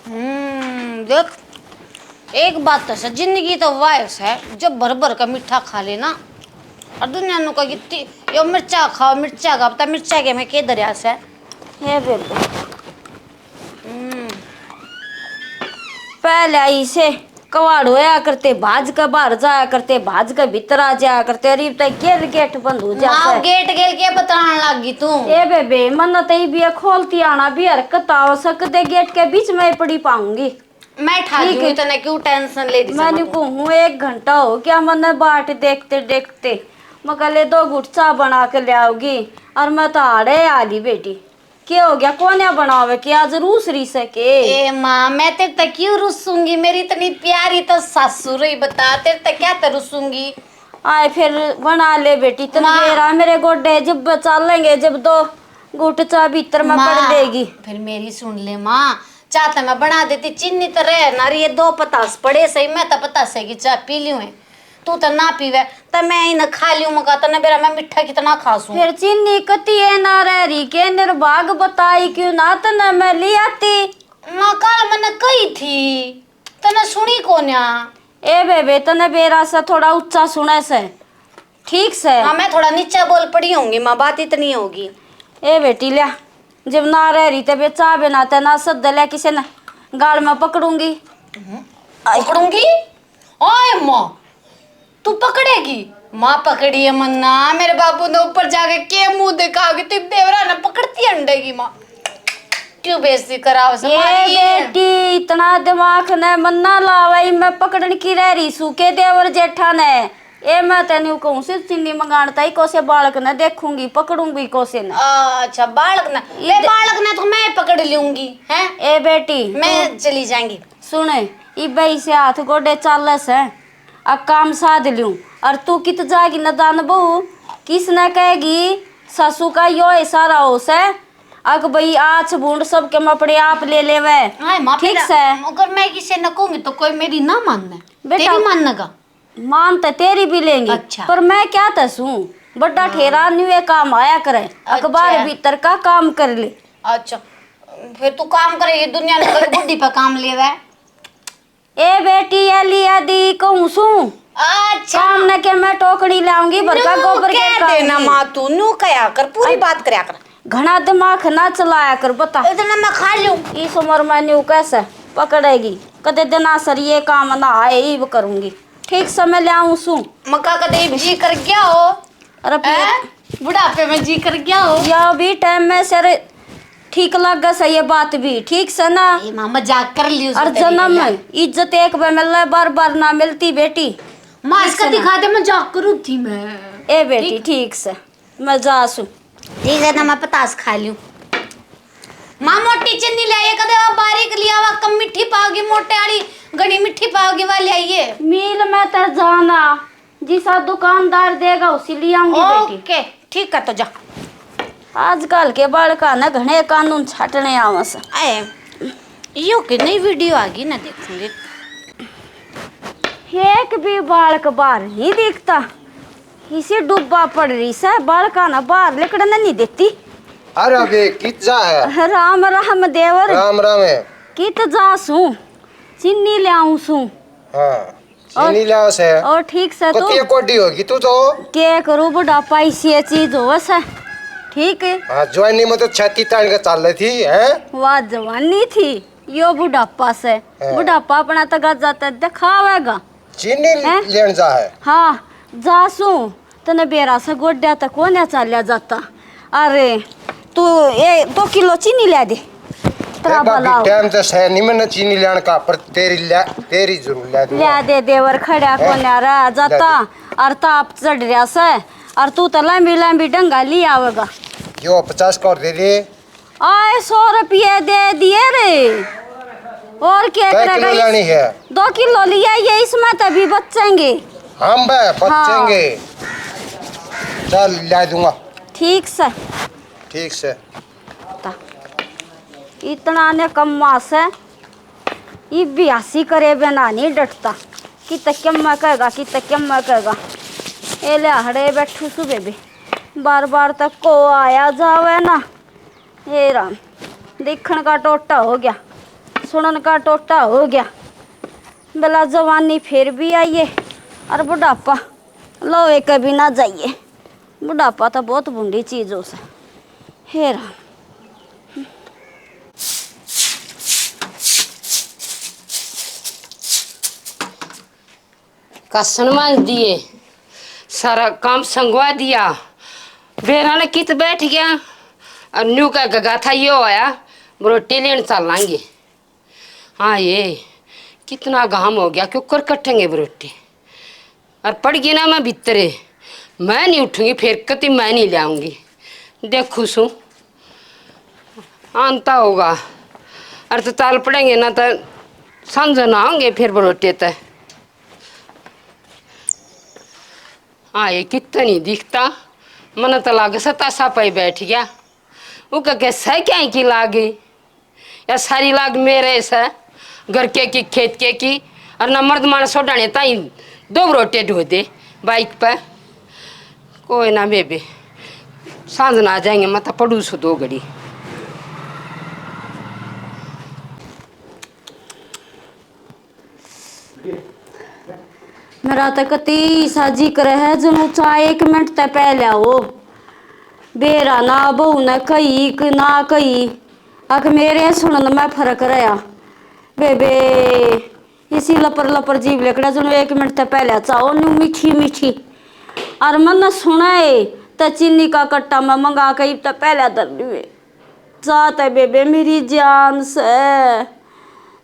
देख, एक बात तो जिंदगी तो वायस है जब भर भर का मीठा खा लेना। और दुनिया नु कही यो मिर्चा खाओ मिर्चा का पता मिर्चा के मैं के दरिया से ये बेबे पहले आई से कवाड़ होया करते भाज का बाहर जाया करते भाज का भीतर आ जाया करते अरे गेट गेट बंद हो जाता गेट गेल के बताने लगी तू ए बेबे मन तई भी खोलती आना भी हरकत आ सकते गेट के बीच में पड़ी पाऊंगी मैं ठाकी हूं इतना क्यों टेंशन ले रही मैंने कहूं 1 घंटा हो क्या मन बाट देखते देखते मकले 2 घुट चाय बना के ले आओगी और मैं तो हाड़े आ गई बेटी क्या हो गया कोने बनावे कि आज रूस रही सके ए माँ मैं तेरे तक क्यों रुसूंगी मेरी इतनी प्यारी तो सासुर ही बता तेरे तक क्या तो रुसूंगी आए फिर बना ले बेटी तो मेरे गोडे जब चलेंगे जब 2 घुट चाय भीतर में पड़ देगी फिर मेरी सुन ले माँ चाहता मैं बना देती चीनी तो रहे ना ये 2 पतास पड़े सही मैं तो पतास की चाय पी लियो है तू तो ना पीवे तो मैं ही ना खा लियो मगा तो ना बेरा मैं मिठा कितना खासू फिर चीनी कती है ना रही के निर्भाग बताई क्यों ना तो ना मैं ले आती ना काल मैंने कही थी तने सुनी कोन्या ए बेबे तने बेरा से थोड़ा ऊंचा सुने से ठीक से हाँ मैं थोड़ा नीचे बोल पड़ी होंगी माँ बात इतनी होगी ए बेटी लिया जब ना रही तो बे चाय बनाते ना सद लिया किसी ने गाल में पकड़ूंगी ओए माँ तू पकड़ेगी माँ पकड़ी है मन्ना मेरे बाबू ने ऊपर जाके के मुंह दिखाओगी तू देवरा ना पकड़ती अंडेगी माँ क्यों बेइज्जती कराओ बेटी इतना दिमाग ने मन्ना लावाई मैं पकड़न की रह रही सूखे देवर जेठा ने ए मैं तेन कहूँ सिर्फ चीनी मंगाता ही कोसे बालक ने देखूंगी पकड़ूंगी कोसे ने अच्छा बालक ने तो मैं पकड़ लूंगी हैं ए बेटी मैं चली जाएंगी सुने इबई से हाथ गोडे चाल से अब काम साध लूं और तू कित जाएगी न दान बहू किसने कहेगी सासू का यो इशारा हो से अग भाई आछ बूंद सब के अपने आप ले लेवे ठीक से अगर मैं किसी न कहूंगी तो कोई मेरी ना मानना बेटा मानने का मान तो तेरी भी लेंगे अच्छा। पर मैं क्या तसू बड़ा ठेरा न्यू काम आया करे अखबार भीतर का काम कर ले अच्छा फिर तू काम करेगी दुनिया में बुढ़ी पे काम लेवे ए बेटी ये लिया दी कहूं सू अच्छा काम न के मैं टोकरी लाऊंगी बरका गोबर के देना मां तू नु कया कर पूरी बात करया कर घना दिमाग ना चलाया कर बता इतना मैं खा लूं इस उम्र में न्यू कैसे पकड़ेगी कदे दिना सर ये काम ना आए ही करूंगी ठीक समय ले आऊं सू मक्का कदे जी कर गया हो अरे बुढ़ापे में जी कर गया हो या भी टाइम में सर ठीक लगा सही ये बात भी ठीक से ना मजाक कर ली और जन्म में इज्जत एक बार मिल बार बार ना मिलती बेटी माँ इसका दिखा दे मजाक करूँ थी मैं ए बेटी ठीक से मैं जा सू ठीक है ना मैं पतास खा लूं माँ मोटी चीनी ले कदे बारीक लिया वा कम मिठी पाओगी मोटे आड़ी घनी मिठी पाओगी वाली आइए मील में तो जाना जिसा दुकानदार देगा उसी ले आऊंगी बेटी ओके ठीक है तो जा आजकल के बालका न घने कानून छाटने आवस आए यो की नई वीडियो आ गई ना देखूंगी एक भी बालक बाहर नहीं दिखता इसे डूबा पड़ रही से बालका ना बाहर निकलने नहीं देती अरे अबे कित जा है राम राम देवर राम राम है कित जा सू चीनी ले आऊं सू हां चीनी लाओ से और ठीक से तो ये कोडी होगी तू तो के करू बुढ़ापा ऐसी चीज हो से ठीक है हाँ जवानी में तो छाती तान के चल रही थी हैं वाह जवानी थी यो बुढ़ापा से बुढ़ापा अपना तक जाता दिखावेगा चीनी लेन जा है हाँ जासू तने बेरा से गोड्या तक कोने चलिया जाता अरे तू ये 2 किलो चीनी ले दे तेरा भला टाइम तो है नहीं मैंने चीनी लेने का पर तेरी जरूर ले दूंगा ले दे देवर खड़ा कोने रह जाता और ताप चढ़ रहा से और तू तो लंबी लंबी डंगा ली आवेगा यो 50 का दे दे आए 100 रुपये दे दिए रे और क्या करेगा लेनी है 2 किलो लिया ये इसमें तभी बचेंगे हम बचेंगे चल ले दूंगा ठीक से इतना ने कम्मा से ये 82 करे बिना नहीं डटता कि तक्यम मैं कहेगा ए ले हड़े बैठू सु बेबी बार बार तक को आया जावे ना ये राम देखने का टोटा हो गया सुनन का टोटा हो गया। भला जवानी फिर भी आइए और बुढ़ापा लोहे कभी ना जाइए। बुढ़ापा तो बहुत बूढ़ी चीज हो सा। हेरा कसम मान दिए, सारा काम संगवा दिया। बेरा ने कित बैठ गया और न्यू का गगा था यो आया रोटी लेने चल लाएंगे। हाँ ये कितना घाम हो गया, क्यों कर कटेंगे रोटी। और पड़ गई ना मैं भीतरे, मैं नहीं उठूंगी फिर कति मैं नहीं ले आऊंगी। देखू सू आंता होगा और तो ताल पड़ेंगे ना तो समझ ना होंगे फिर रोटी तो। हाँ ये कितना नहीं दिखता, मन तो लागे सतासा पे बैठ गया। वो कह सह क्या की लागे या सारी लाग मेरे से घर के की खेत के की। और न मर्द मानस डाने ताई 2 रोटे ढो दे बाइक पर। कोई ना बेबे सांझ ना आ जाएंगे, मैं तो पढ़ू सो 2 घड़ी। मेरा तो कति साजी करे है जनु चाहे 1 मिनट तक पहले हो। बेरा ना बहू ने कही ना कही अक मेरे सुनन में फर्क रहा। बेबे इसी लपर लपर जीव लेकड़ा जनु 1 मिनट तक पहले चाहो न्यू मीठी मीठी। और मन सुनाए तो चीनी का कट्टा में मंगा कही तो पहले दर हुए चाहते बेबे मेरी जान से।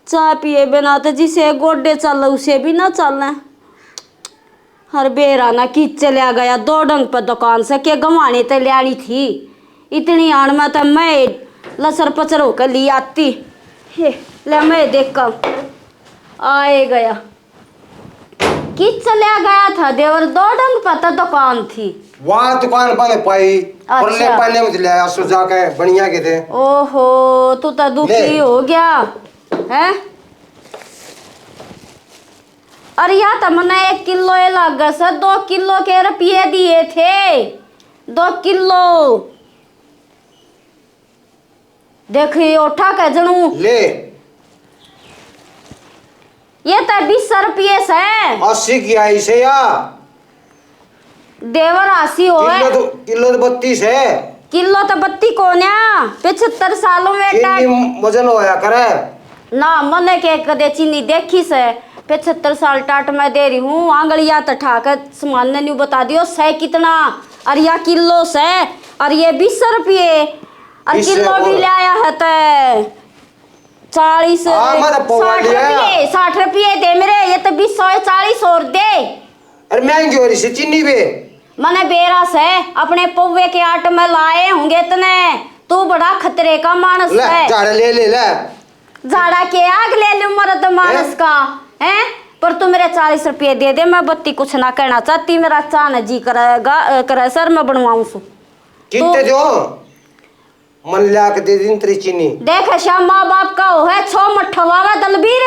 चाय पिए बिना तो जिसे गोडे चल उसे भी ना चलना। हर बेरा ना की चलिया गया 2 डंग पर दुकान से के गंवाने तो लियानी थी। इतनी आड़ में तो मैं लसर पचर होकर ली आती। हे ले मैं देख कर आए गया कि चलिया गया था देवर 2 डंग पर तो दुकान थी। वहाँ दुकान बंद पाई परले पाने में ले सो जाके बढ़िया के थे। ओहो तू तो दुखी हो गया है। अरे या तो मैंने 1 किलो लग सर 2 किलो के रुपये दिए थे। 2 किलो देखिए उठा के जनू ले ये तो 20 रुपये से 80 की आई से या देवर 80 हो किलो तो 32 है। किलो तो 32 को ना 75 सालों में वजन होया करे ना मने के कदे चीनी देखी से 75 साल टाट मैं दे रही हूँ। आंगलिया तो ठाकर सामान ने न्यू बता दियो से कितना और या किलो से और ये 20 रुपये और किलो भी ले आया है तो 40 60 रुपये दे मेरे। ये तो 20 40 और दे। अरे महंगी हो रही से चीनी पे मैंने बेरा से अपने पौवे के आट में लाए होंगे इतने। तू बड़ा खतरे का मानस है। झाड़ा ले ले झाड़ा के आग ले लूं मर्द मानस का है। पर तू मेरे 40 रुपये दे दे। मैं बत्ती कुछ ना कहना चाहती, मेरा चान जी करेगा करे सर मैं बनवाऊं सु कितने जो मन ला के दे दिन तेरी चीनी। देख श्याम माँ बाप का हो है 6 मठवावा दलबीर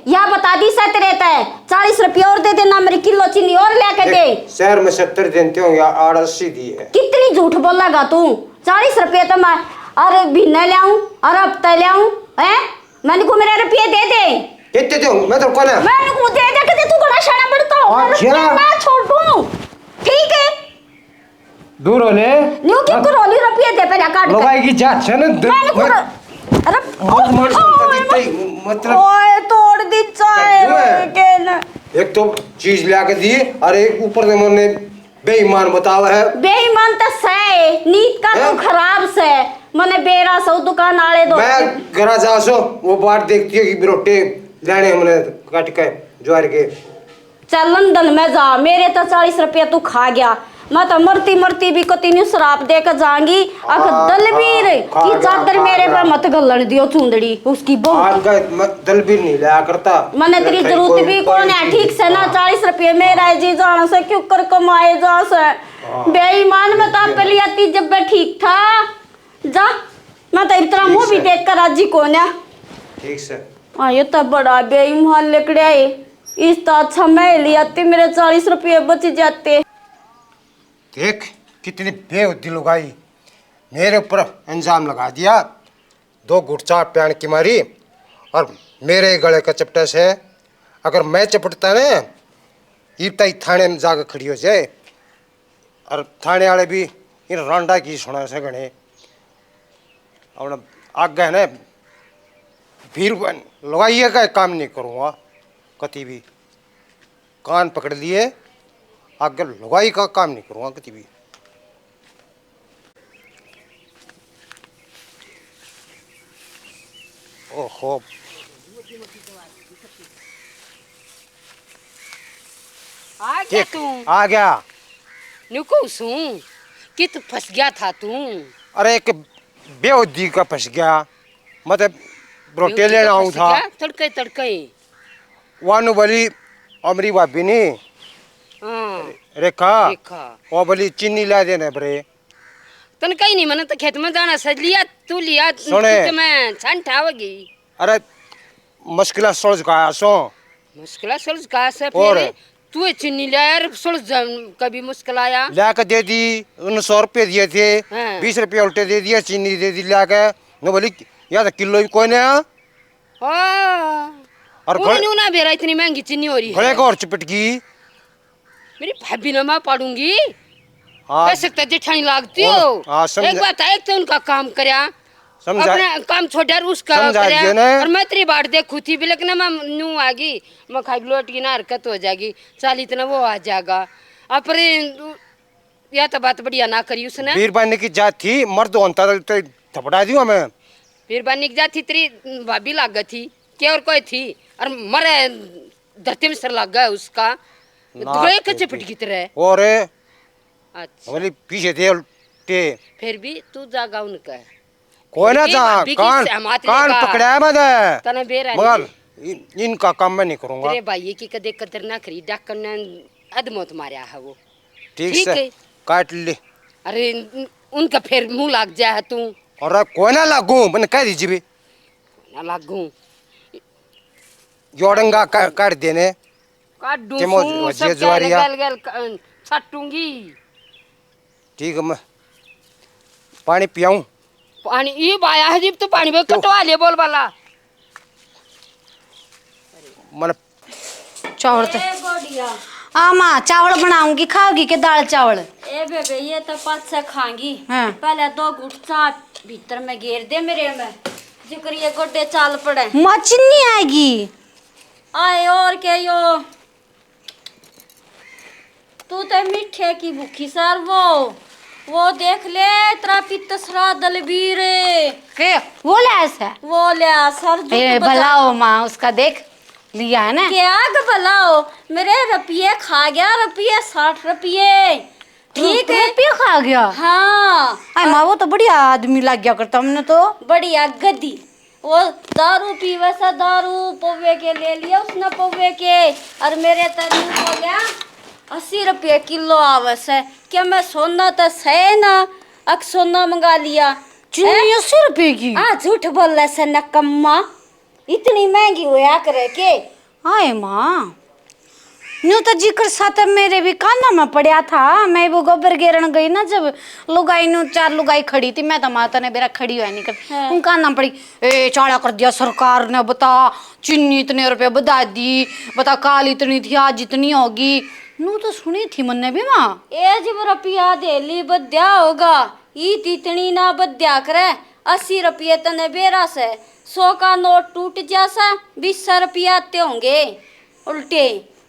या बता दी सत रहता है। 40 रुपये और दे देना मेरी किलो चीनी और लेके दे। शहर में 70 देते होंगे 80 दी है। कितनी झूठ बोलेगा तू। 40 रुपये तो मैं अरे भिन्न ले आऊं और अब तय ले आऊं है। मैंने को मेरे रुपये दे दे। कितने दो मैं तो कोना मैंने को दे दे के तू बड़ा शाना बढ़ता हो। मैं छोड़ दूं ठीक है। दूर होले न्यू की करोली रुपये दे पे काट लोगाई की जात छन अरे मतलब ओए तोड़ दी चाय के ना। एक तो चीज ला के दी और एक ऊपर से मैंने बेईमान बतावा है। बेईमान तो से नीत का तो खराब से मने बेरा सौ दुकान आले दो। मैं घरा जा सो वो बात देखती है कि बिरोटे लेने हमने काट के ज्वार के। चल लंदन में जा मेरे तो 40 रुपये तू खा गया। मैं तो मरती मरती भी कंटिन्यू शराब दे कर जाऊंगी। अख दलबीर की चादर मेरे पे मत गलन दियो चुंदड़ी उसकी बहू। आज का दलबीर नहीं लाया करता। मैंने तेरी जरूरत भी कौन है ठीक से ना। 40 रुपये मेरा जी जाना से क्यों कर कमाए जा से बेईमान में तो पहले आती जब मैं ठीक था जा। मैं तो इतना मुंह भी देख कर राजी कौन है ठीक से। हाँ ये तो बड़ा बेईमान लेकड़े है। इस तो अच्छा मैं ले आती मेरे 40 रुपये बच जाते। देख कितनी बेहुदी लुगाई मेरे ऊपर इंजाम लगा दिया। 2 घुट चाय पीने की मारी और मेरे गले का चपटा से अगर मैं चपटता ना इतना ही थाने में जाकर खड़ी हो जाए और थाने वाले भी इन रांडा की सुना से गणे अब आगे है ना भीड़ लगाइए का काम नहीं करूँगा कति भी कान पकड़ लिए आगे लगाई का काम नहीं करूँगा कति भी। ओहो आ गया तू? आ गया। नुको सू कि तू फंस गया था तू? अरे एक बेउद्दी का फंस गया मतलब रोटे लेना आऊँ था तड़के तड़के वानु बोली अमरी भाभी ने हाँ रेखा देखा वो बोली चीनी ला देने बरे तन कहीं नहीं मैंने तो खेत में जाना सज लिया तू लिया सुने। तो मैं छंट आवेगी। अरे मुश्किल सोच गया सो मुश्किल सुलझ कहा से और? फिर तू चुन्नी ले यार सुलझ कभी मुश्किल आया ला के दे दी उन 100 रुपये दिए थे हाँ। 20 रुपये उल्टे दे दिया चीनी दे दी ला के न बोली या तो किलो भी कोई नहीं हाँ और उन्होंने ना बेरा इतनी महंगी चीनी हो रही घड़े है को और चिपट गई। मेरी भाभी ना मैं पढ़ूंगी हाँ ऐसे तो जेठानी लागती और- हो। हाँ, समझा। एक बात है एक तो उनका काम करया समझा अपना काम छोड़ा उसका समझा करया दिया ना। और मैं तेरी बाट देखू थी भी लेकिन मैं नू आगी मैं खाई लोट की ना हरकत हो जाएगी चाल इतना वो आ जाएगा अपर या तो बात बढ़िया ना करी उसने वीर बनने की जात थी मर्द होता तो थपड़ा दियो मैं फिर बानी की जाती तेरी भाभी लाग थी क्या और कोई थी और मरे धरती में सर लग गया उसका दुगड़े कच्चे पिट की तरह और अच्छा बोली पीछे थे उल्टे फिर भी तू जागा उनका कोई ना फिर भी जा भाभी की कान सहमति कान लेगा। पकड़ा है मैं तने बेरा मगर इनका काम मैं नहीं करूँगा तेरे भाई की कदे कदर ना करी डाकन ने अदमौत मारा है वो ठीक ठीक से है। काट ले अरे उनका फिर मुंह लाग जाए तू और कोई ना लागू मैंने कह दीजिए भी ना लागू जोड़ंगा काट देने काट दूं के मौज- सू, वजे सब जुआरिया। गल गल छटूंगी ठीक है मैं पानी पियाऊं पानी ये बाया है जीप तो पानी में कटवा ले बोल वाला मैंने चावल तो बढ़िया हाँ माँ चावल बनाऊंगी खाओगी के दाल चावल ए बेबे ये तो पाँच से खाएंगी हाँ। पहले 2 घुट चाट भीतर में घेर दे मेरे में जिक्र ये गोड्डे चाल पड़े माँ चीनी आएगी आए और के यो तू तो मीठे की भूखी सर वो देख ले तेरा पित्तसरा दलबीर के वो ले ऐसा वो ले आ, सर झूठ ए बता- भलाओ माँ उसका देख लिया है ना क्या भलाओ मेरे रुपये खा गया रुपये 60 रुपये ठीक है रुपये खा गया हाँ अरे माँ वो तो बढ़िया आदमी लग गया करता हमने तो बढ़िया गद्दी वो दारू पीवे सा दारू पौवे के ले लिया उसने पौवे के और मेरे तरह हो गया 80 रुपये किलो आवस है क्या मैं सोना तो सह ना अक सोना मंगा लिया चीनी 80 रुपये की आ झूठ बोल रहा से नकम्मा इतनी महंगी होया करे के हाय माँ न्यू तो जिक्र साथ मेरे भी काना में पड़ा था मैं वो गोबर गिरन गई ना जब लुगाई नु 4 लुगाई खड़ी थी मैं तो माता ने मेरा खड़ी हुआ नहीं कर हाँ। उन काना में पड़ी ए चाड़ा कर दिया सरकार ने बता चीनी इतने रुपए बता दी बता काल इतनी थी आज इतनी होगी नू तो सुनी थी मन्ने भी माँ ए जब रुपया दे ली बद्या होगा ईत इतनी ना बद्या करे 80 रुपये तने बेरा से 100 का नोट टूट जासा 20 रुपया आते होंगे उल्टे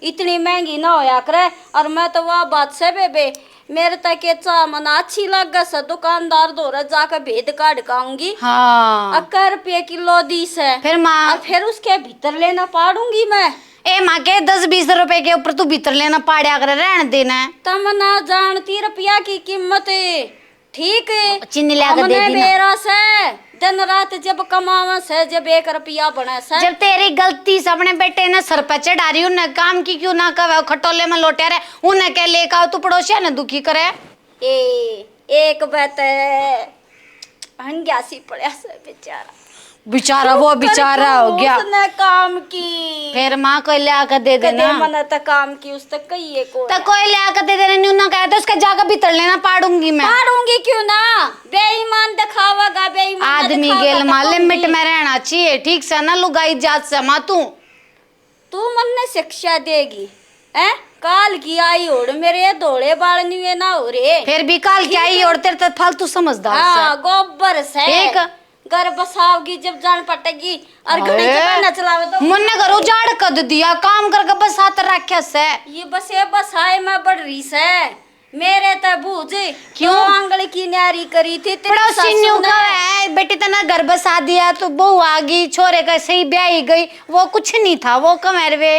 इतनी महंगी ना होया करे और मैं तो वह बात से बेबे मेरे तक के चा मना अच्छी लग गया दुकानदार दौरा जाकर भेद काट खाऊंगी हाँ 80 रुपये किलो दी से फिर माँ और फिर उसके भीतर लेना पाड़ूंगी मैं ए माँ के 10-20 रुपए के ऊपर तू भीतर लेना पाड़िया कर रहने देना है तम ना जानती रुपया की कीमत है ठीक है चीनी ला के दे हमने दी ना। बेरा से दिन रात जब कमावा से जब 1 रुपया बने से जब तेरी गलती से अपने बेटे ने सर पे चढ़ा रही उन्हें काम की क्यों ना कवे खटोले में लोटे रहे उन्हें क्या लेकर आओ तू पड़ोसिया ने दुखी करे ए एक बात है हंग्यासी पड़ा से बेचारा बेचारा वो बेचारा हो गया। उसने काम की फिर माँ कोई ले आकर दे कदे देना। मन तक काम की उसने कही को तो कोई ले आकर दे देना, न्यू ना कहे तो उसका जाकर भीतर लेना पाड़ूंगी मैं। पाड़ूंगी क्यों ना, बेईमान दिखावागा, बेईमान आदमी गेल माँ लिमिट में रहना चाहिए, ठीक से ना लुगाई जात से माँ तू मन ने शिक्षा देगी है। काल की आई ओढ़ मेरे धोले बाल नुए ना हो रे। फिर भी काल क्या ही और तेरे तो फालतू समझदार हाँ से। गोबर से ठीक। घर बसाओगी जब जान पटेगी और घड़ी चलाना चलावे तो मुन्ने घर उजाड़ कद दिया, काम करके बस हाथ रखे से। ये बसे बसाए मैं बढ़ रही से मेरे ते बूझ क्यों आंगल की न्यारी करी थी तेरी पड़ोसी न्यू सासू ने। का है बेटी तना घर बसा दिया तो बहू आ गई, छोरे का सही ब्याही गई, वो कुछ नहीं था, वो कमेरवे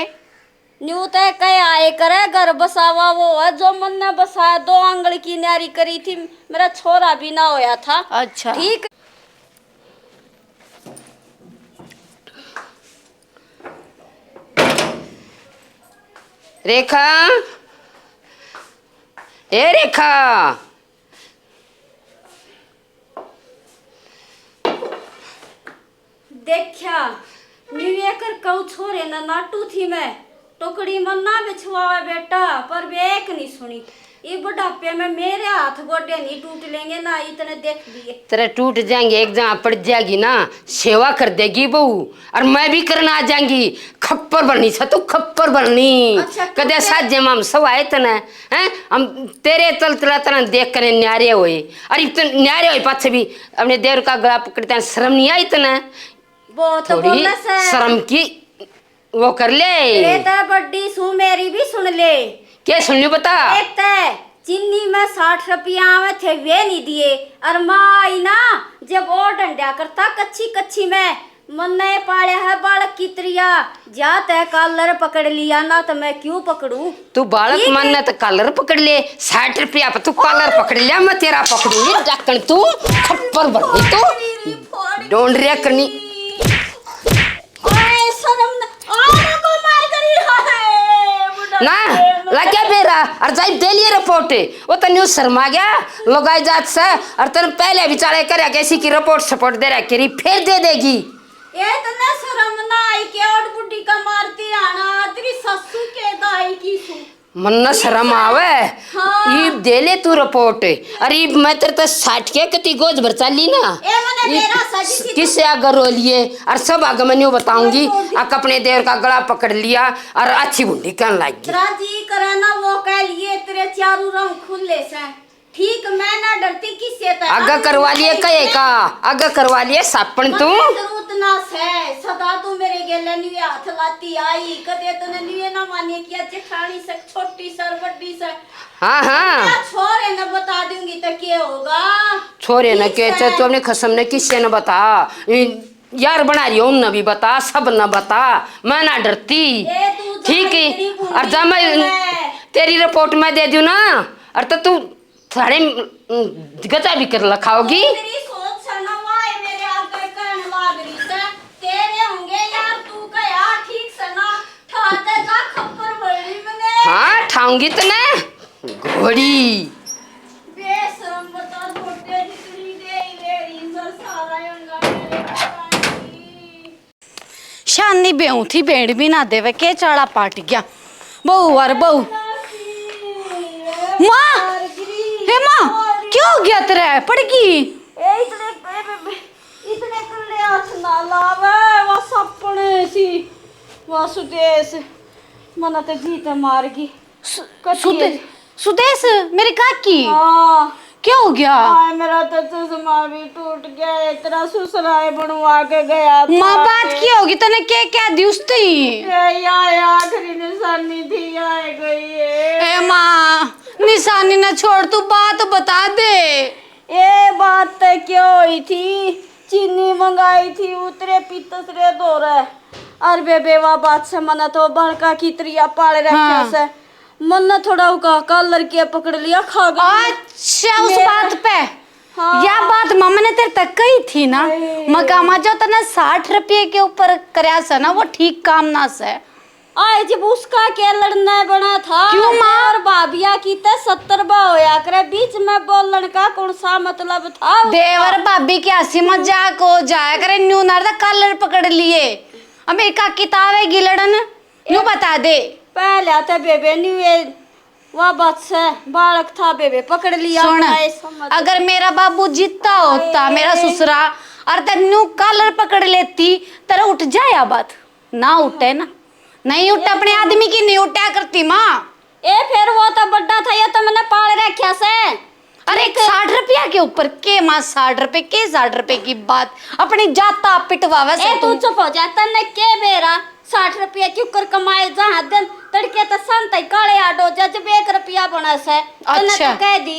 न्यू ते कह आए करे घर बसावा वो है जो मन ने बसाया, 2 आंगल की न्यारी करी थी, मेरा छोरा भी ना होया था। अच्छा ठीक। रेखा, ए रेखा, देखा न्यू कर कऊ छोरे ना नाटू थी मैं टोकड़ी मन ना बिछवावे बेटा, पर वे एक नहीं सुनी। ये बुढ़ापे में मेरे हाथ गोडे नहीं टूट लेंगे ना, इतने देख लिए। तेरे टूट जाएंगे, एक जगह पड़ जाएगी ना, सेवा कर देगी बहू, और मैं भी करना आ जाएंगी। खप्पर बननी छ तू, खप्पर बननी। अच्छा, कदे साजे में हम सब आए तना हैं, हम तेरे तल तला तना देख कर न्यारे होए, अरे तो न्यारे होए पाछे भी अपने देवर का गला पकड़ते हैं, शर्म नहीं आई तना? वो तो थोड़ी बोला से शर्म की वो कर ले। ये तो बड्डी सु मेरी भी सुन ले। क्या सुन लियो बता। एक तो चीनी में 60 रुपया आवे थे वे नहीं दिए, और माँ आई ना जब और डंडा करता कच्ची कच्ची में मन ने पाले है बालक की त्रिया, जात है कॉलर पकड़ लिया ना तो मैं क्यों पकड़ू। तू बालक मानना तो कॉलर पकड़ ले, 60 रुपया पर तू कॉलर पकड़ लिया, मैं तेरा पकड़ूंगी डकन, तू खप्पर बननी, तू डोंड रिया करनी। ना लगे बेरा और जाई दे लिए रिपोर्ट, वो तो न्यूज शर्मा गया लगाई जात से, और तेरे पहले विचारे करे कैसी की रिपोर्ट सपोर्ट दे रहा करी, फिर दे देगी। ये तो ना शर्म ना आई के और बुड्ढी का मारती आना तेरी ससु के दाई की सु मन न शर्म आवे। हाँ। ये दे ले तू रिपोर्ट, अरे मैं तेरे तो 60 के कति गोज भर चाली ना, ए मने मेरा सजी किससे आगे रो लिए, और सब आगे मैं न्यू बताऊंगी। आक अपने देवर का गला पकड़ लिया और अच्छी बुंडी कहने लगी। राजी करे ना वो कह लिए तेरे चारों रंग खुले से, ठीक मैं ना डरती किससे था। आगे करवा लिए कहे का, आगे करवा लिए सापन तू। जरूरत ना से सदा तू मेरे गेले न्यू हाथ लाती आई, कदे तने न्यू ना मानिए कि जेठानी से छोटी सर बड़ी से। हाँ हाँ छोरे न बता दूंगी तो क्या होगा। छोरे न के तू अपने खसम ने किससे न बता, यार बना रही हो न भी बता, सब न बता, मैं ना डरती। ठीक है, और जब मैं तेरी रिपोर्ट में दे दूं ना, और तो तू थाने गजा भी कर लखाओगी। तेरी सोच सनवाए मेरे आगे कहने लाग रही से, तेरे होंगे यार तू कया ठीक से ना ठाते जा खप्पर बड़ी मने। हाँ ठाऊंगी तो ना घोड़ी बेशरम बता छोटे जितनी दे मेरी सर सारा अंगा मेरे पानी। शानी बेहू थी, भेड़ भी ना देवे के चढ़ा पाट गया बहू और बहू। माँ हे माँ क्या हो गया तेरे, पड़ गई? इतने कल्ले हाथ ना लावे, वो सपने सी वासुदेश मना ते जीते मार गई। सुदेश मेरी काकी, हाँ क्या हो गया? हाय मेरा तो चश्मा भी टूट गया, इतना सुसराय बनवा के गया था। माँ बात की होगी तने क्या क्या दी उसती? ये आखिरी निशानी थी आए गई है। ए माँ निशानी ना छोड़, तू बात बता दे। ये बात तो क्यों हुई थी, चीनी मंगाई थी उतरे पीतसरे दौरे, और बेवा बात से मना तो बड़का की त्रिया पाले रखे हाँ। से मन थोड़ा उका कॉलर के पकड़ लिया खा गया। अच्छा उस बात पे हाँ। यह बात मामा ने तेरे तक कही थी ना, मकामा जो तना 60 रुपये के ऊपर करया से ना वो ठीक काम ना से। आए जब उसका क्या लड़ना बना था। क्यों माँ? और भाभिया की तो 70 बा होया करे, बीच में बोलन का कौन सा मतलब था उसका? देवर भाभी की हंसी मजाक हो जाया करे, न्यू नारदा कलर पकड़ लिए। अमेरिका किताब है गिलड़न न्यू बता दे। पहले आता बेबे न्यू ये वह बात से बालक था बेबे पकड़ लिया। सुन, मैं समझ- अगर मेरा बाबू जीता होता मेरा ससुरा और तेनू कलर पकड़ लेती तेरा उठ जाया बात ना उठे ना, नहीं उठे अपने आदमी की नहीं उठा करती माँ। ए फिर वो तो बड्डा था, ये तो मैंने पाल रखा से। अरे 60 रुपया के ऊपर के माँ 60 रुपए के 60 रुपए की बात अपनी जाता पिटवावे से ए तू चुप हो जा, तन्ने के बेरा 60 रुपया क्यों कर कमाए जहाँ दिन तड़के तो संत काले आडो जा जब 1 रुपया बना से। तन्ने अच्छा। तो कह दी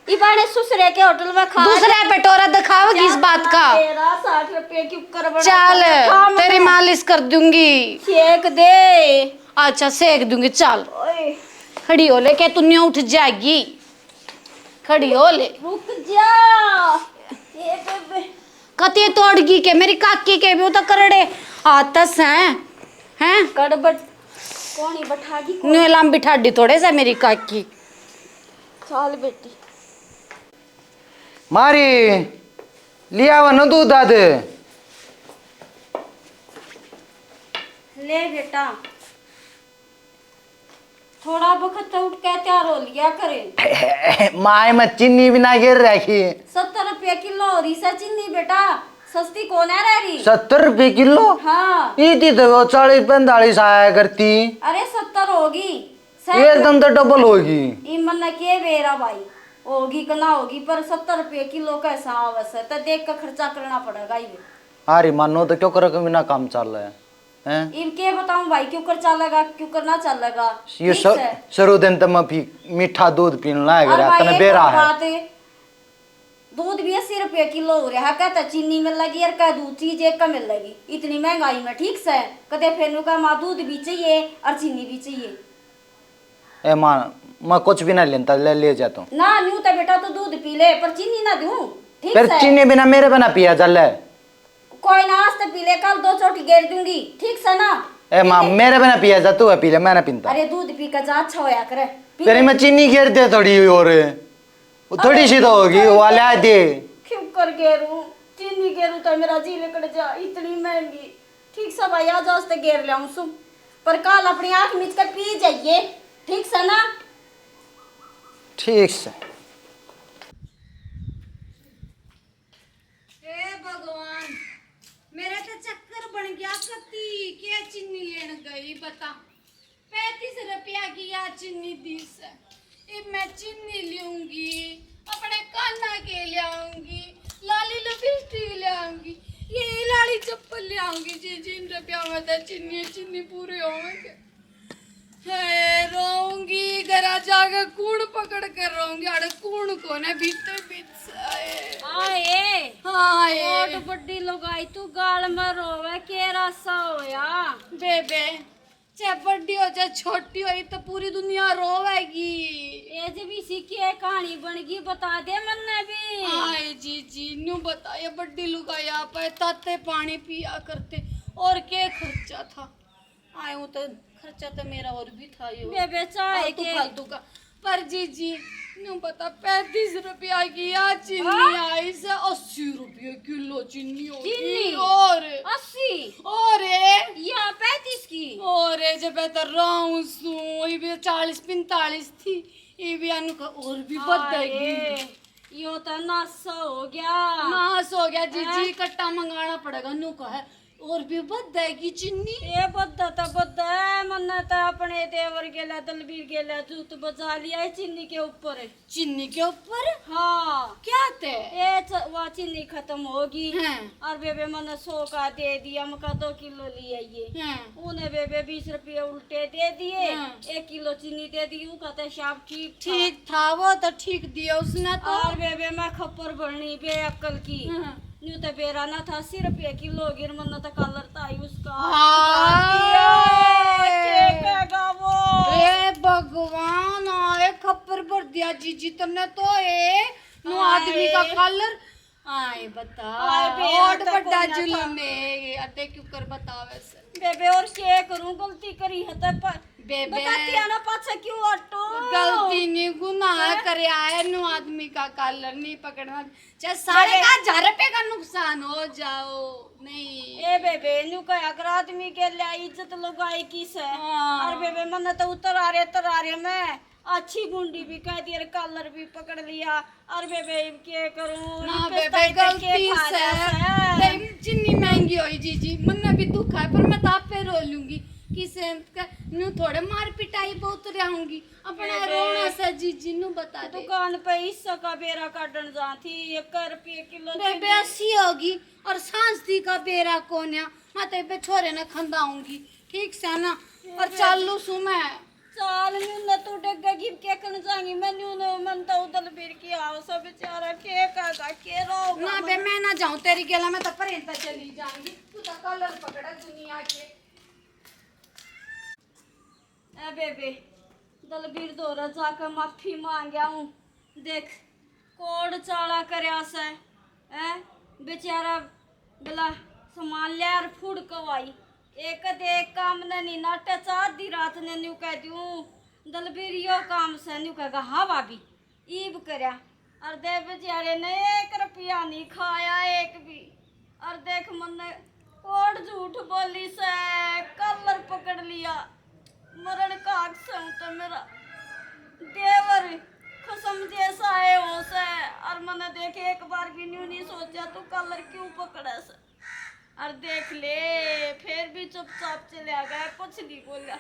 इबाने ससुरे के होटल में खा दूसरा पेटोरा दिखाओगी इस बात का। तेरा 60 रुपया क्यों कर बना चल खा मत। तेरी मालिश कर दूंगी। सेक दे। अच्छा सेक दूंगी, चल ओए खड़ी हो ले के तू न्यू उठ जाएगी, खड़ी हो ले। रुक जा ये बेबे। कती तोड़गी के मेरी काकी के भी तो करड़े आतस हैं कड़बट कौनी बैठागी न्यू लाम बिठा दी थोड़े से मेरी काकी। चल बेटी मारी लिया वन दूध दाद। ले बेटा थोड़ा वक्त उठ के तैयार हो लिया करे। माए में चीनी भी ना गिर रखी। 70 रुपया किलो हो रही सा चीनी बेटा, सस्ती कौन है रह रही। 70 रुपये किलो? हाँ इतनी तो वो 40-45 आया करती। अरे 70 होगी एकदम तो डबल होगी। इमन के बेरा भाई होगी कि ना होगी, पर 70 रुपये किलो कैसा आवश्यक तो देख कर खर्चा करना पड़ेगा ये। अरे मानो तो क्यों कर बिना काम चल रहा है हैं? इनके बताऊं भाई क्यों कर चलेगा क्यों करना चलेगा। ये ठीक है। शुरू दिन तो मैं मीठा दूध पीने लायक और रहा भाई तने एक बेरा और है। बात है, दूध भी 80 रुपये किलो हो रहा है, कहता चीनी मिल लगी और कह दूध चीज एक का मिल लगी इतनी महंगाई में। ठीक से कदे फेनू का माँ दूध भी चाहिए और चीनी भी चाहिए। ए मां मैं कुछ भी ना लेता ले जाता हूँ। ना न्यू तो बेटा तो दूध पी ले पर चीनी ना दूं। ठीक फिर से चीनी बिना मेरे बिना पिया चल। कोई ना आज तो पी ले, कल 2 चोटी गेर दूंगी। ठीक से ना। ए मां मेरे बिना पिया जा, तू पी ले मैं ना पीता। अरे दूध पी कर जा अच्छा होया करे। पी तेरी ले। में चीनी गिर दे थोड़ी और वो थोड़ी सी तो होगी वो वाले दे। क्यों कर गेरू चीनी गेरू तो मेरा जी लेकर जा इतनी महंगी। ठीक से भाई आज आज तो गेर लाऊं सु, पर कल अपनी आंख मीच कर पी जाइए। ठीक से ना। ठीक से। हे भगवान मेरा तो चक्कर बन गया कती क्या चीनी लेने गई बता। 35 रुपया की या चीनी दी से अब मैं चीनी लूंगी अपने काना के ले आऊंगी, लाली लिपस्टिक ले आऊंगी, ये लाली चप्पल ले आऊंगी जी। जिन रुपया में तो चीनी पूरे होंगे। है रोऊंगी घरा जाकर कूड़ पकड़ कर रोऊंगी। अरे कूड़ को ने बीते बीत आए हाँ बहुत बड़ी लुगाई तू गाल में रोवे के रासा होया। बेबे चाहे बड़ी हो चाहे छोटी हो तो पूरी दुनिया रोवेगी। ये जब इसी की एक कहानी बनेगी बता दे मन्ने भी। आए जी न्यू बता ये बड़ी लुगाई आप ताते पानी पिया करते और क्या खर्चा था। आए वो तो खर्चा तो मेरा और भी था ये बेबे चाय के फालतू का। पर जी न्यू बता 35 रुपया की या चीनी आई से 80 रुपये किलो चीनी होगी। चीनी? और 80 और या 35 की। और जब बेहतर राउंड सू ये भी 40-45 थी ये भी अनु का और भी बढ़ेगी। यो तो नासा हो गया। नाश हो गया जी कट्टा मंगाना पड़ेगा नु का है और भी बढ़ेगी चीनी। ये बद्दा है मन्ने तो अपने देवर गेला दलबीर गेला जूत बजा लिया है चीनी के ऊपर। चीनी के ऊपर हाँ क्या थे ये वो चीनी खत्म होगी। हैं। और बेबे मैंने 100 का दे दिया, मका 2 किलो लिया ये। हैं। उन्हें बेबे 20 रुपये उल्टे दे दिए। हाँ। 1 किलो चीनी दे दी। वो कहते शाप ठीक था वो तो ठीक दिया उसने तो। और बेबे मैं खप्पर भरनी बे अक्कल की। हाँ। न्यू तो बेरा ना था 80 रुपये किलो गिर मन तो कलर था ही उसका। हे भगवान आए खप्पर भर दिया जी तुमने तो नो आदमी का कलर आए बता आए बे, और आता बड़ा कोई ना था। जुल्म है अते क्यों कर बताओ ऐसे बेबे और ये करूं गलती करी है तब बेबे। बताती आना पाछा क्यों हटो गलती नहीं गुनाह करे आए नु आदमी का कॉलर नहीं पकड़ना चाहे साढ़े का 1000 रुपए का नुकसान हो जाओ नहीं ए बेबे नु कह अगर आदमी के लिए इज्जत लगाई किस है हाँ। और बेबे मन तो उतर आ रहे मैं अच्छी गुंडी भी कह दी और कॉलर भी पकड़ लिया और बेबे क्या करूं ना ये बेबे पछताई करके गलती फायदा से है। जितनी महंगी हुई जीजी मन भी दुख है पर मैं तो आप पे रो लूंगी किसे नु थोड़े मार पिटाई बहुत रहूंगी अपना बेबे। रोना से जीजी नु बता दे दुकान पे हिस्सा का बेरा काटन जा थी 1 रुपये किलो बेबे अस्सी होगी और सांसदी का बेरा कौन है मैं तो पे छोरे ने खंदाऊंगी ठीक से ना और चालू सु मैं चाल न्यू न तू डग्गा गिर के कन जाएंगी मैं न्यू न मन तो उदल बीर की आओ सब बेचारा के कागा के रो ना बे मैं ना जाऊं तेरी गेला मैं तो परेन पे चली जाऊंगी तू तो कलर पकड़ा दुनिया के ए बेबे दलबीर दोरा जाकर माफी मांगया हूँ देख कोड चाला करया से ए बेचारा बिला सामान ले और फूड कवाई एक दे काम ने नी नाटे चार दी रात ने न्यू कह दूं दलबीर यो काम से न्यू कहेगा हाँ भाभी ईब करया और दे बेचारे ने 1 रुपया नहीं खाया एक भी और देख मन ने कोड झूठ बोली से कलर पकड़ लिया मरण का अक्सर तो मेरा देवर कसम जैसा है वो से और मैंने देखे एक बार भी न्यू नहीं सोचा तू कलर क्यों पकड़ा से और देख ले फिर भी चुपचाप चले आ गया कुछ नहीं बोला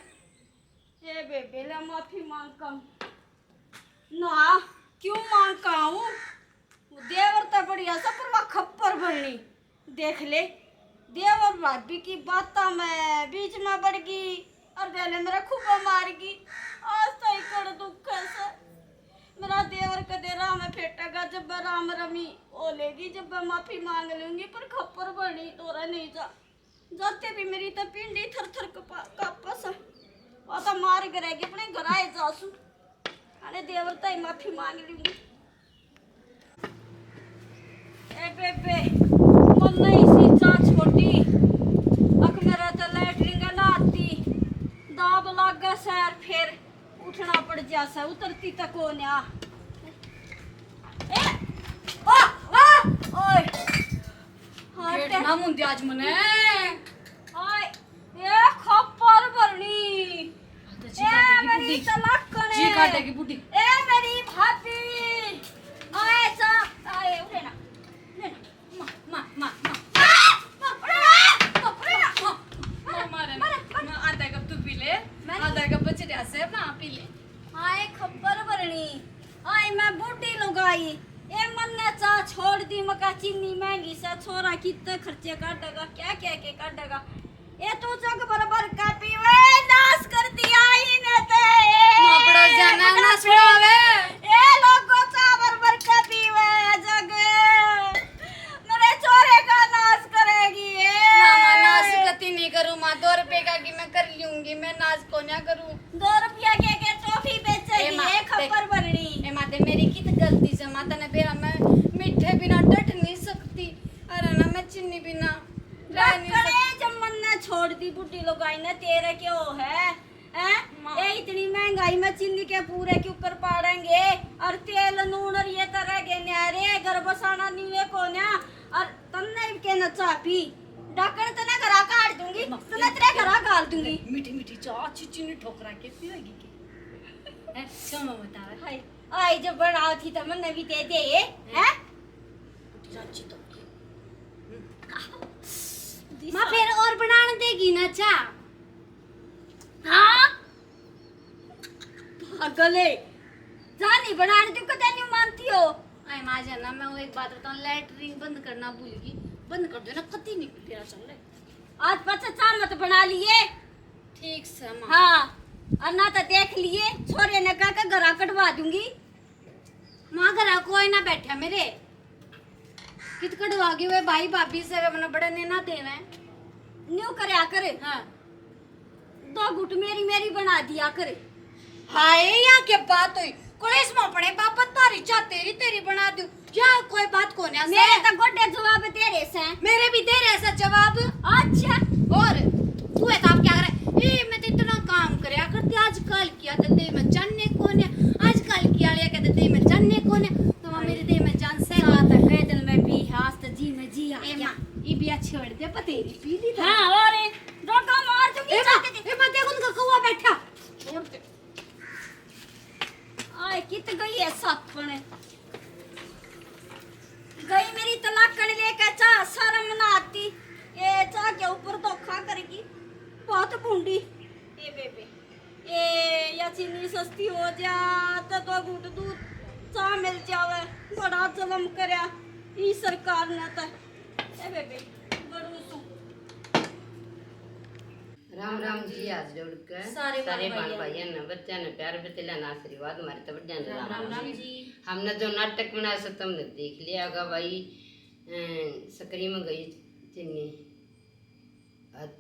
ये बेबे ला माफी मांगता हूँ ना क्यों मांगता हूँ देवर तो बढ़िया सा पर वह खप्पर बननी देख ले देवर भाभी की बाता में बीच में बढ़ गई और देले मेरा खूबा मार गई आज तो ही कर दुख है सर मेरा देवर कदे राम फेटेगा जब मैं राम रमी ओ लेगी जब मैं माफी मांग लूंगी पर खप्पर बनी तोरा नहीं जा जाते भी मेरी तो पिंडी थर थर कापस वो तो मार गिरेगी अपने घर आए जासू अरे देवर तो ही माफी मांग लूंगी ए बेबे मन नहीं सी चा छोटी अक मेरा तो लैटरिंग ना आती दाब लग गया सैर फिर उठना पड़ जासा उतरती तक हो न्या ए ओ ओ ओए पेट ना मुंदी आज मने हाय ये खप्पर भरनी ए मेरी तलक्कने जी काटेगी बुड्ढी ए मेरी भाभी आए सा आए उठे ना ले ना मा मा मा आधा कप तू पी ले आधा कप बचड़िया से ना पी ले आए खप्पर भरनी आए मैं बूटी लगाई ए मन ने चा छोड़ दी मका चीनी महंगी सा छोरा कितने खर्चे काटेगा क्या क्या के काटेगा ए तू जग बराबर का पीवे नाश कर दिया इने ते मापड़ो जाना ना छुड़ावे ए लोगो चा बराबर का पीवे जग मेरे छोरे का नाश करेगी ए मामा नाश कती नहीं करूँ माँ 2 रुपए का कि मैं कर लूंगी मैं नाश को ना करूँ 2 रुपया के टॉफी बेचेगी माँ, ए खप्पर भरनी ए माते मेरी कित गलती से माता ने बेरा मैं मीठे बिना डट नहीं सकती अरे ना मैं चीनी बिना रह नहीं सकती डक्करे जमन ने छोड़ दी बुड्ढी लगाई ने तेरे क्यों है हैं माँ। ये इतनी महंगाई में चीनी के पूरे क्यों कर पाड़ेंगे और तेल नून और ये तरह के न्यारे घर बसाना नहीं है को ना और तन्ने के न चापी डक्कन तने घरा काट दूंगी तने तेरे घरा गाल दूंगी मीठी मीठी चाह अच्छी चीनी ठोकरा के पीएगी के क्षमा बता हाय आई जब बनाओ थी तो मन भी दे दे हैं अच्छी तो माँ फिर और बनाने देगी ना चा हाँ पागले जानी बनाने तुम कदे नहीं मानती हो आई माँ जाना मैं वो एक बात बताऊँ लैटरिन बंद करना भूल गई बंद कर दो ना खती नहीं तेरा चल रहा आज 50 मत बना लिए ठीक से माँ हाँ और ना तो देख लिए छोरे ने कहा कि घरा कटवा दूंगी माँ घर कोई ना बैठा मेरे कित कटवा गई वे भाई भाभी से अपना बड़े ने ना देना है न्यू करया करे हाँ 2 गुट मेरी मेरी बना दिया करे हाय यहाँ के बात हुई कॉलेज में अपने बाप तारी चा तेरी तेरी बना दूं क्या कोई बात को नहीं मेरे तो गोटे जवाब तेरे से मेरे भी दे रहे ऐसा जवाब। अच्छा और तू है तो आप क्या करे ए मैं तो इतना काम करया करती आजकल किया तो दे में जानने कौन है आजकल किया लिया कहते दे में जानने कौन है तो वहाँ मेरे दे में जान से साथ कह दिन में भी हास तो जी में जी आ ए गया। मां ये बिया छोड़ दे पतेरी पी ली था हाँ और रोका मार दूंगी ए मां देखो उनका कौवा बैठा छोड़ दे आए कित गई है साथ पने गई मेरी तलाक कर लेके चा शर्म ना आती ये चा के ऊपर धोखा करेगी बहुत भूंडी ए बेबे ए या चीनी सस्ती हो जा तो घुट दूध चा मिल जावे बड़ा जुल्म करया ई सरकार ने तो ए बेबे बड़ू सु राम राम जी आज जोड़ के सारे बाल भाइयों ने बच्चा ने प्यार बतेला ना आशीर्वाद हमारे तो बढ़िया ने राम जी। हमने जो नाटक बनाया सो तुमने देख लिया होगा भाई। सकरी में गई चिन्नी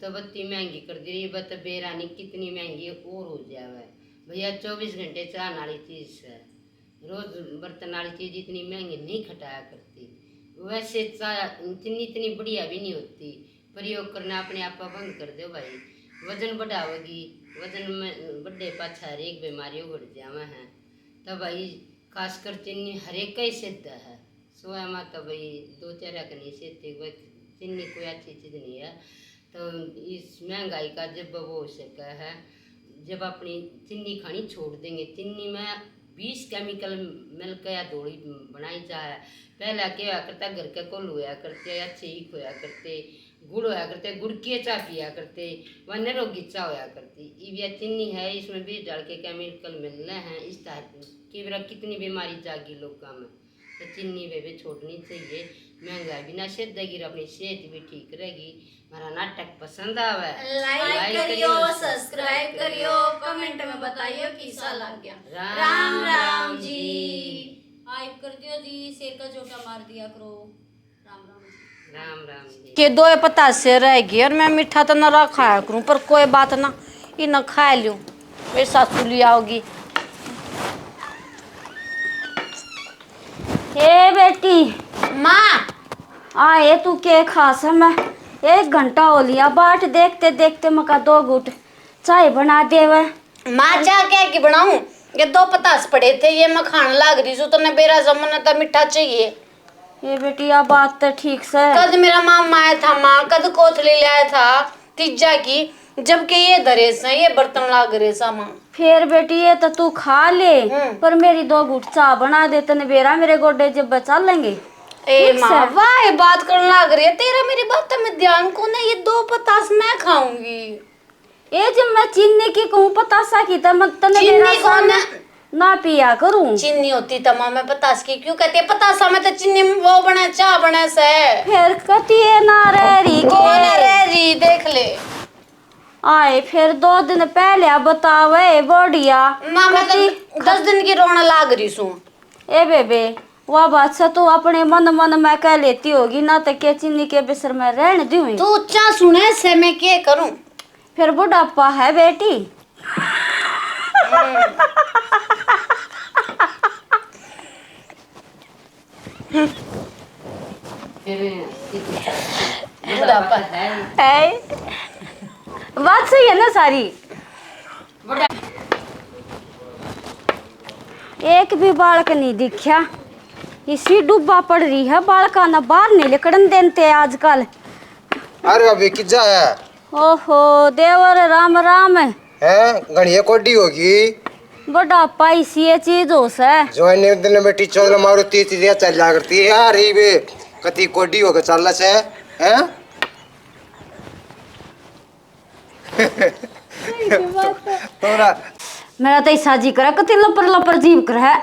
तो बत्ती महंगी कर दी रही बत बेरानी कितनी महंगी और हो जावे भैया 24 घंटे चाहने वाली चीज है रोज बर्तन वाली चीज इतनी महंगी नहीं खटाया करती वैसे चाह चिन्नी इतनी बढ़िया भी नहीं होती प्रयोग करना अपने आप बंद कर दो भाई वजन बढ़ावेगी वजन में बड़े पाछा हर एक बीमारी उड़ जावा है तो भाई खासकर चिन्नी हर एक का ही सिद्ध है सोया में तो भाई 2-4 का नहीं सिद्ध चिन्नी कोई अच्छी चीज़ नहीं है। तो इस महंगाई का जब वो हो सका है जब अपनी चिन्नी खानी छोड़ देंगे चिन्नी में 20 केमिकल मिलकर या दौड़ी बनाई जाए पहले क्या होया करता घर के कोल होया करते अच्छे ही खोया करते गुड़ होया करते गुड़ की चाय पिया करते वह निरोगी चाय होया करती ये चिन्नी है इसमें बीज डाल के केमिकल मिल रहे हैं इस तरह की कितनी बीमारी जागी लोगों में तो चिन्नी वे भी छोड़नी चाहिए महंगाई भी ना सिद्ध देगी अपनी सेहत भी ठीक रहेगी। हमारा नाटक पसंद आवे लाइक करियो सब्सक्राइब करियो कमेंट में बताइयो कैसा लग गया। राम राम जी हाइप कर दियो जी शेर का झोटा मार दिया करो। राम राम जी राम राम जी। के दो पता से रहेगी और मैं मीठा तो न खाया करूं पर कोई बात ना ये न खा लूं मेरी सासू ले आओगी। ए बेटी माँ आए तू के खास है मैं 1 घंटा हो लिया बाट देखते देखते मका 2 घूट चाय बना दे वे माँ चाह क्या की बनाऊं ये 2 पतास पड़े थे ये मैं खाने लाग रही हूँ तो ने बेरा जमना तो मीठा चाहिए। ये बेटी आ बात तो ठीक से कद मेरा मामा आया था माँ कद कोथली ले आया था तीजा की जबकि ये धरे से ये बर्तन लाग रहे सा माँ। फिर बेटी ये तो तू खा ले पर मेरी 2 घूट चाय बना दे तने बेरा मेरे गोडे जब बचा लेंगे। ए माँ वाह ये बात करने लग रही है तेरा मेरी बात में ध्यान को ना ये 2 पतास मैं खाऊंगी। ये जब मैं चीनी की कहूँ पतासा की तो मत तने चीनी को ना पिया करूँ चीनी होती तमा मैं पतास की क्यों कहते पतासा में तो चीनी वो बना चाह बना से फिर कती है ना रे कौन रे री देख ले आए फिर 2 दिन पहले बतावे बढ़िया माँ मैं तो 10 दिन की रोना लाग रही सू। ए बेबे वह बात से तू अपने मन मन में कह लेती होगी ना तो के चीनी के बिसर में रहने दूँ तू अच्छा सुने से मैं क्या करूं फिर बुढ़ापा है बेटी बुढ़ापा है बात सही है ना सारी एक भी बालक नहीं दिखा इसी डूबा पड़ रही है बालका ना बाहर नहीं निकलन देते आजकल। अरे अभी किजा है ओहो देवर राम राम हैं गणिया कोडी होगी बुढ़ापा इसी ये चीज हो से जो ने दिन बेटी चोल मारो तीत दिया चल जा करती है यार ये बे कति कोडी होके चल से हैं तोरा मेरा तो ऐसा जी करा कति लपर लपर जीव कर है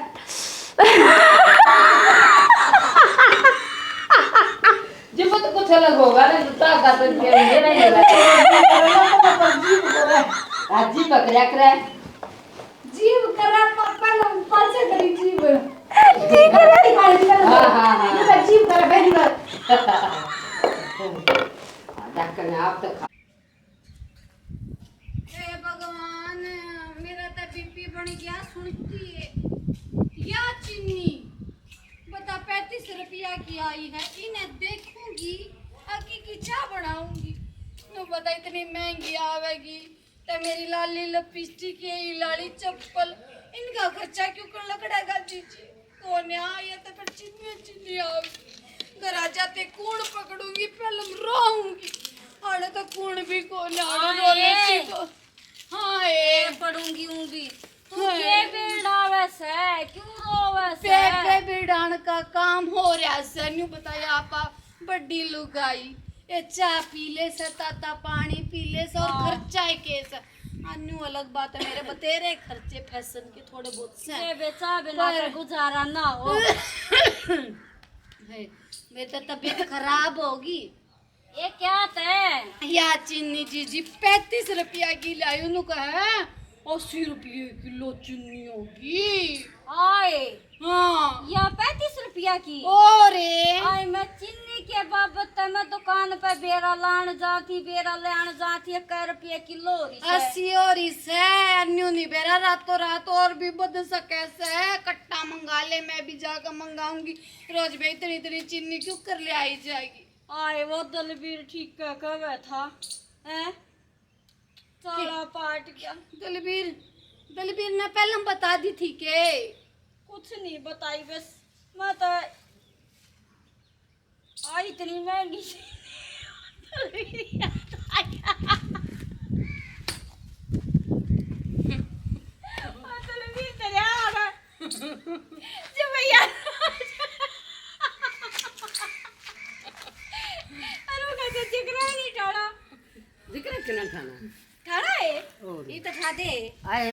जब तो कुछ अलग होगा ना जूता का तो ये नहीं लगा जी पकड़ा करे जीव करा पापा ना पासे करी जीव हां हां हां जीव करा पहली बार डॉक्टर ने आप तो हे भगवान मेरा तो बीपी बढ़ गया सुनती है या चीनी बता ₹35 की आई है, इन्हें देखूंगी अकी की चाय बनाऊंगी। नु बता इतनी महंगी आवेगी तो मेरी लाली लिपस्टिक ये लाली चप्पल इनका खर्चा क्यों कर लगड़ेगा जीजी। कौन आया तो फिर चिन्नी आवेगी। घर आ जाते कूण पकड़ूंगी फिल्म रोऊंगी। आड़े तो कूण भी कौन आड़े तो हाँ ए पढ़ूंगी ऊंगी तू हाँ। के बिड़ावे से क्यों रोवे से पेट बिड़ान का काम हो रहा है। न्यू बताया आपा बड्डी लुगाई ये चाय पी ले से ताता पानी पी ले से और खर्चा है केस अन्यू अलग बात है। मेरे बतेरे खर्चे फैशन के थोड़े बहुत से ये बेचा बिना पर- तो गुजारा ना हो है, मेरी तो तबीयत खराब होगी। ये क्या ते या चीनी जीजी ₹35 की लाई उन्होंने कहा ₹80 किलो चीनी होगी। आए हाँ या ₹35 की और रे आए मैं चीनी के बाबत मैं दुकान पे बेरा लान जाती बेरा लेन जाती ₹1 किलो हो रही है 80 और इसे अन्यू नहीं बेरा रातों रात और भी बद सके से कट्टा मंगा ले। मैं भी जाकर मंगाऊंगी रोज में इतनी इतनी चीनी क्यों कर ले आई जाएगी। आए वो दलबीर ठीक कहे था हैं सारा पाट गया दलबीर ने पहले बता दी थी के कुछ नहीं बताई बस मैं तो आई इतनी महंगी दलबीर तेरे आ रहा जो भैया अरे वो कैसे जिगरा नहीं टाड़ा जिक्र क्यों ना खाना ठाड़ा है और ये तो खा दे आए